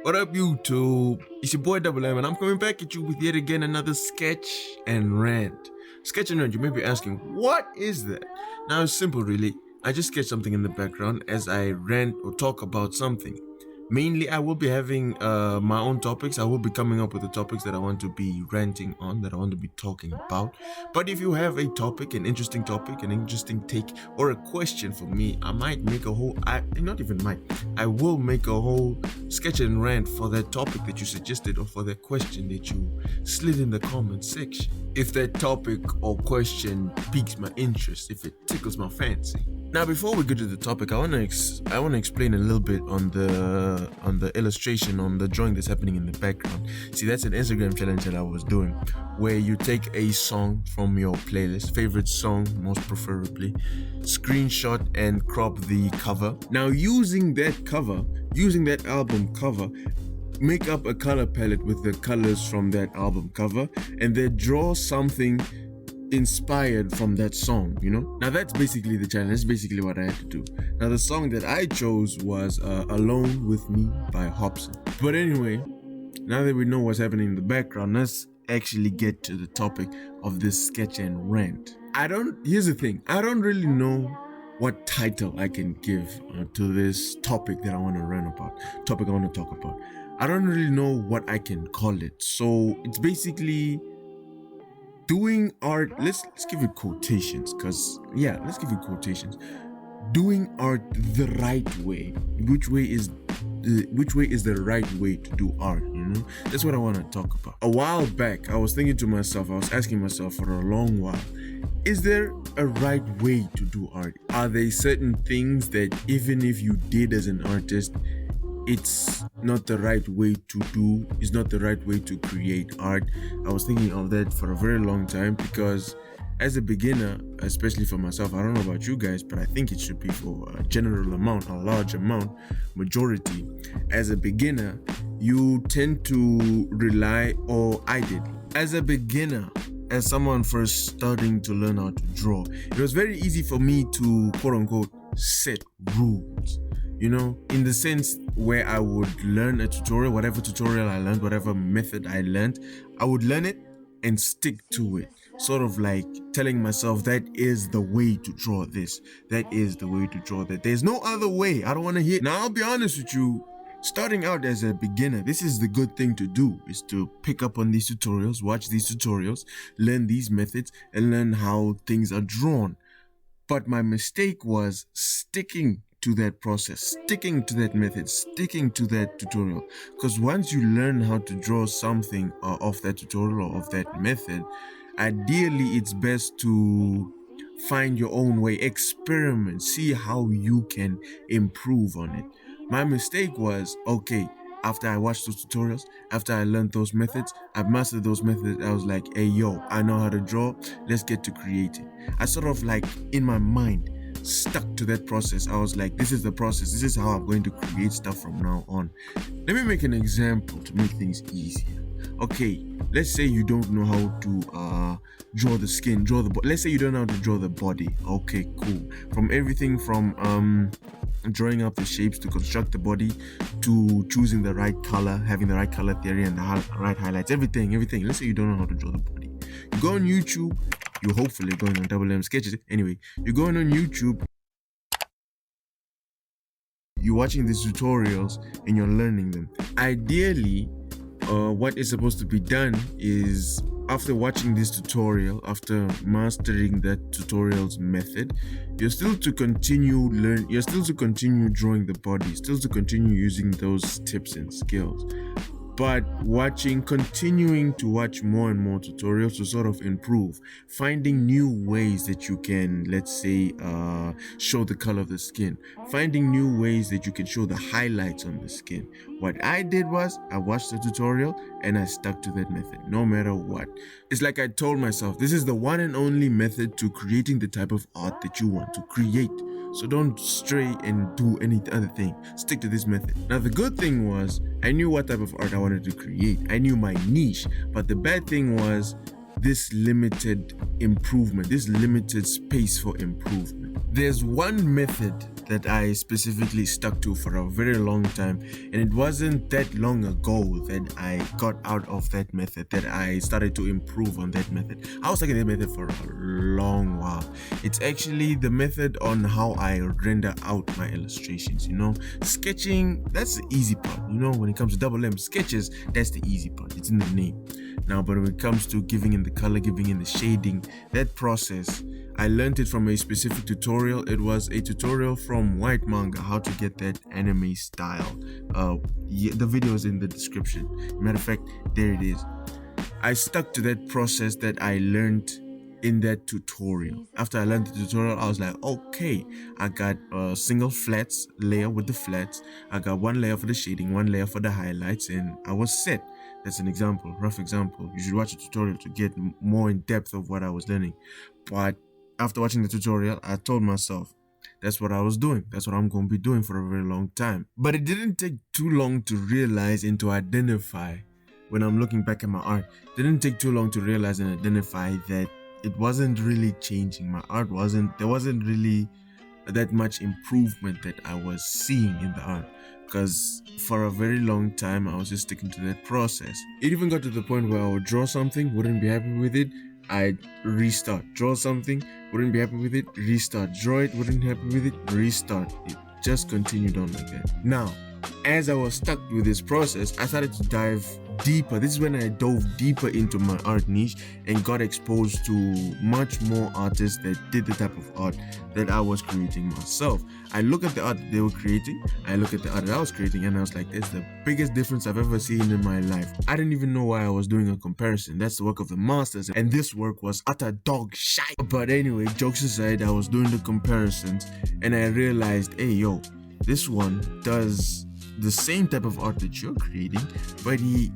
What up, YouTube? It's your boy Double M, and I'm coming back at you with yet again another sketch and rant. Sketch and rant, you may be asking, what is that? Now, it's simple, really. I just sketch something in the background as I rant or talk about something. Mainly, I will be having my own topics. I will be coming up with the topics that I want to be ranting on, that I want to be talking about. But if you have a topic, an interesting take, or a question for me, I might make a whole, I will make a whole sketch and rant for that topic that you suggested or for that question that you slid in the comment section. If that topic or question piques my interest, if it tickles my fancy. Now, before we get to the topic, I want to explain a little bit on the illustration, on the drawing that's happening in the background. See, that's an Instagram challenge that I was doing, where you take a song from your playlist, favorite song most preferably, screenshot and crop the cover. Now, using that album cover, make up a color palette with the colors from that album cover, and then draw something inspired from that song, Now that's basically the challenge. That's basically what I had to do. Now the song that I chose was Alone With Me by Hobson. But anyway, now that we know what's happening in the background, let's actually get to the topic of this sketch and rant. Here's the thing, I don't really know what title I can give to this topic that I want to rant about, topic I want to talk about. I don't really know what I can call it. So it's basically doing art. Let's give it quotations, let's give it quotations. Doing art the right way. Which way is the right way to do art, That's what I want to talk about. A while back, I was asking myself for a long while, is there a right way to do art? Are there certain things that even if you did as an artist, it's not the right way to do, it's not the right way to create art? I was thinking of that for a very long time, because as a beginner, especially for myself, I don't know about you guys, but I think it should be for a large amount, majority. As a beginner, you tend to rely, or I did, as a beginner, as someone first starting to learn how to draw, it was very easy for me to quote unquote set rules. In the sense where I would learn a tutorial, whatever tutorial I learned, whatever method I learned, I would learn it and stick to it. Sort of like telling myself that is the way to draw this. That is the way to draw that. There's no other way. I don't want to hear. Now, I'll be honest with you. Starting out as a beginner, this is the good thing to do, is to pick up on these tutorials, watch these tutorials, learn these methods, and learn how things are drawn. But my mistake was sticking to that process, sticking to that method, sticking to that tutorial. Because once you learn how to draw something of that tutorial or of that method, ideally it's best to find your own way, experiment, see how you can improve on it. My mistake was, okay, after I watched those tutorials, after I learned those methods, I mastered those methods, I was like, hey, yo, I know how to draw, let's get to creating. I sort of like, in my mind, stuck to that process. I was like, this is the process, this is how I'm going to create stuff from now on. Let me make an example to make things easier. Okay, let's say you don't know how to draw the skin, let's say you don't know how to draw the body. Okay, cool. From everything from drawing out the shapes to construct the body, to choosing the right color, having the right color theory and the right highlights, everything. Let's say you don't know how to draw the body. You go on YouTube, you're hopefully going on Double M Sketches. Anyway, you're going on YouTube, you're watching these tutorials and you're learning them. Ideally, what is supposed to be done is, after watching this tutorial, after mastering that tutorial's method, you're still to continue drawing the body, still to continue using those tips and skills, but continuing to watch more and more tutorials to sort of improve, finding new ways that you can, let's say, show the color of the skin, finding new ways that you can show the highlights on the skin. What I did was, I watched the tutorial and I stuck to that method, no matter what. It's like I told myself, this is the one and only method to creating the type of art that you want to create. So don't stray and do any other thing. Stick to this method. Now, the good thing was, I knew what type of art I wanted to create. I knew my niche. But the bad thing was this limited improvement, this limited space for improvement. There's one method that I specifically stuck to for a very long time, and it wasn't that long ago that I got out of that method, that I started to improve on that method. I was taking that method for a long while. It's actually the method on how I render out my illustrations. Sketching, that's the easy part. When it comes to double M sketches, that's the easy part. It's in the name. Now, but when it comes to giving in the color, giving in the shading, that process, I learned it from a specific tutorial. It was a tutorial from Whyt Manga, how to get that anime style. The video is in the description. Matter of fact, there it is. I stuck to that process that I learned in that tutorial. After I learned the tutorial, I was like, okay, I got a single flats layer with the flats. I got one layer for the shading, one layer for the highlights, and I was set. That's an example, rough example. You should watch a tutorial to get more in depth of what I was learning. But after watching the tutorial, I told myself, that's what I was doing. That's what I'm going to be doing for a very long time. But it didn't take too long to realize and to identify, when I'm looking back at my art, it didn't take too long to realize and identify that it wasn't really changing. My art there wasn't really that much improvement that I was seeing in the art. Because for a very long time, I was just sticking to that process. It even got to the point where I would draw something, wouldn't be happy with it, I'd restart. Draw something, wouldn't be happy with it, restart. Draw it, wouldn't be happy with it, restart. It just continued on like that. Now, as I was stuck with this process, I started to dive deeper. This is when I dove deeper into my art niche and got exposed to much more artists that did the type of art that I was creating myself. I look at the art that they were creating, I look at the art that I was creating, and I was like, that's the biggest difference I've ever seen in my life. I didn't even know why I was doing a comparison. That's the work of the masters, and this work was utter dog shite. But anyway, jokes aside, I was doing the comparisons, and I realized, hey yo, this one does the same type of art that you're creating, but he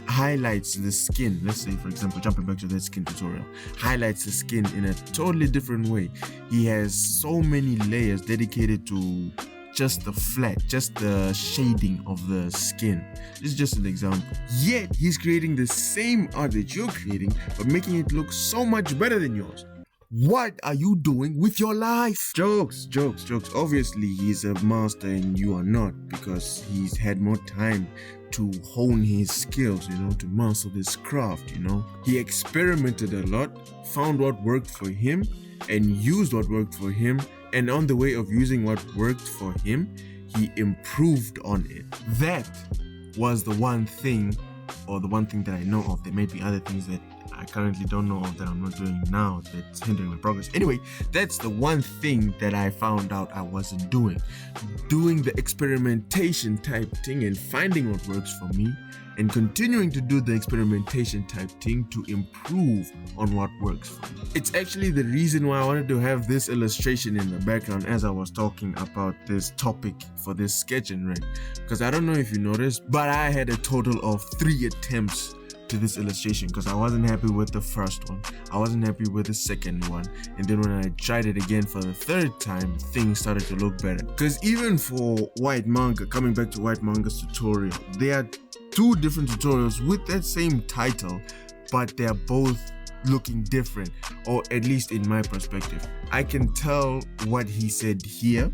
highlights the skin. Let's say, for example, jumping back to that skin tutorial, highlights the skin in a totally different way. He has so many layers dedicated to just the flat, just the shading of the skin. This is just an example. Yet he's creating the same art that you're creating, but making it look so much better than yours. What are you doing with your life? Jokes. Obviously, he's a master and you are not, because he's had more time to hone his skills, to master this craft, He experimented a lot, found what worked for him, and used what worked for him. And on the way of using what worked for him, he improved on it. That was the one thing, or the one thing that I know of. There may be other things that I currently don't know of that I'm not doing now that's hindering my progress. Anyway, that's the one thing that I found out I wasn't doing. Doing the experimentation type thing and finding what works for me, and continuing to do the experimentation type thing to improve on what works for me. It's actually the reason why I wanted to have this illustration in the background as I was talking about this topic for this sketch and rant. Because I don't know if you noticed, but I had a total of 3 attempts to this illustration because I wasn't happy with the first one, I wasn't happy with the second one, and then when I tried it again for the 3rd time, things started to look better. Because even for Whyt Manga, coming back to Whyt Manga's tutorial, there are 2 different tutorials with that same title, but they're both looking different, or at least in my perspective. I can tell what he said here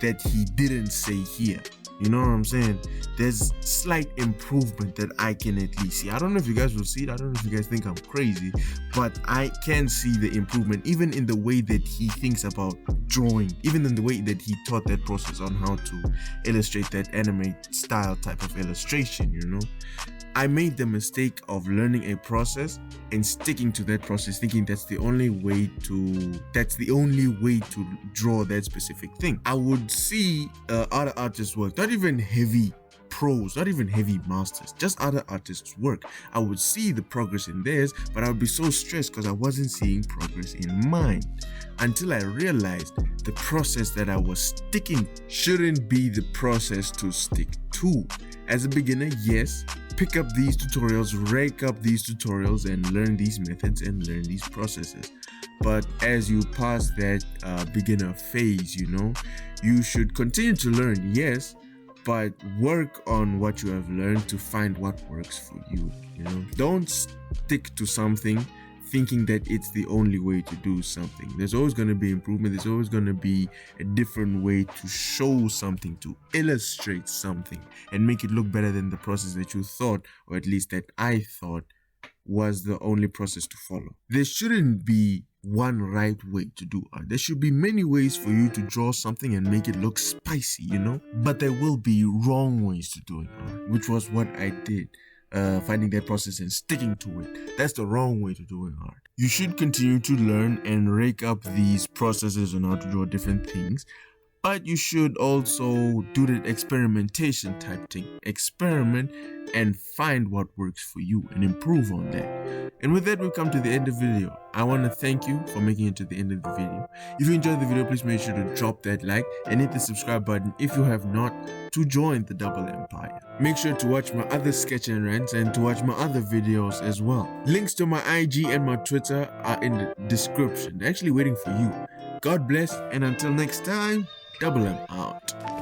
that he didn't say here. You know what I'm saying? There's slight improvement that I can at least see. I don't know if you guys will see it. I don't know if you guys think I'm crazy, but I can see the improvement even in the way that he thinks about drawing, even in the way that he taught that process on how to illustrate that anime style type of illustration, I made the mistake of learning a process and sticking to that process, thinking that's the only way to draw that specific thing. I would see other artists work, not even heavy pros, not even heavy masters, just other artists work. I would see the progress in theirs, but I would be so stressed because I wasn't seeing progress in mine, until I realized the process that I was sticking shouldn't be the process to stick to. As a beginner, yes, pick up these tutorials, rake up these tutorials, and learn these methods and learn these processes. But as you pass that beginner phase, you should continue to learn, yes, but work on what you have learned to find what works for you. Don't stick to something thinking that it's the only way to do something. There's always going to be improvement. There's always going to be a different way to show something, to illustrate something, and make it look better than the process that you thought, or at least that I thought, was the only process to follow. There shouldn't be one right way to do art. There should be many ways for you to draw something and make it look spicy, you know? But there will be wrong ways to do art, which was what I did. Finding that process and sticking to it. That's the wrong way to do art. You should continue to learn and rake up these processes on how to draw different things, but you should also do that experimentation type thing. Experiment and find what works for you and improve on that. And with that, we've come to the end of the video. I want to thank you for making it to the end of the video. If you enjoyed the video, please make sure to drop that like and hit the subscribe button if you have not, to join the Double Empire. Make sure to watch my other sketch and rants and to watch my other videos as well. Links to my IG and my Twitter are in the description. They're actually waiting for you. God bless, and until next time, Double M out.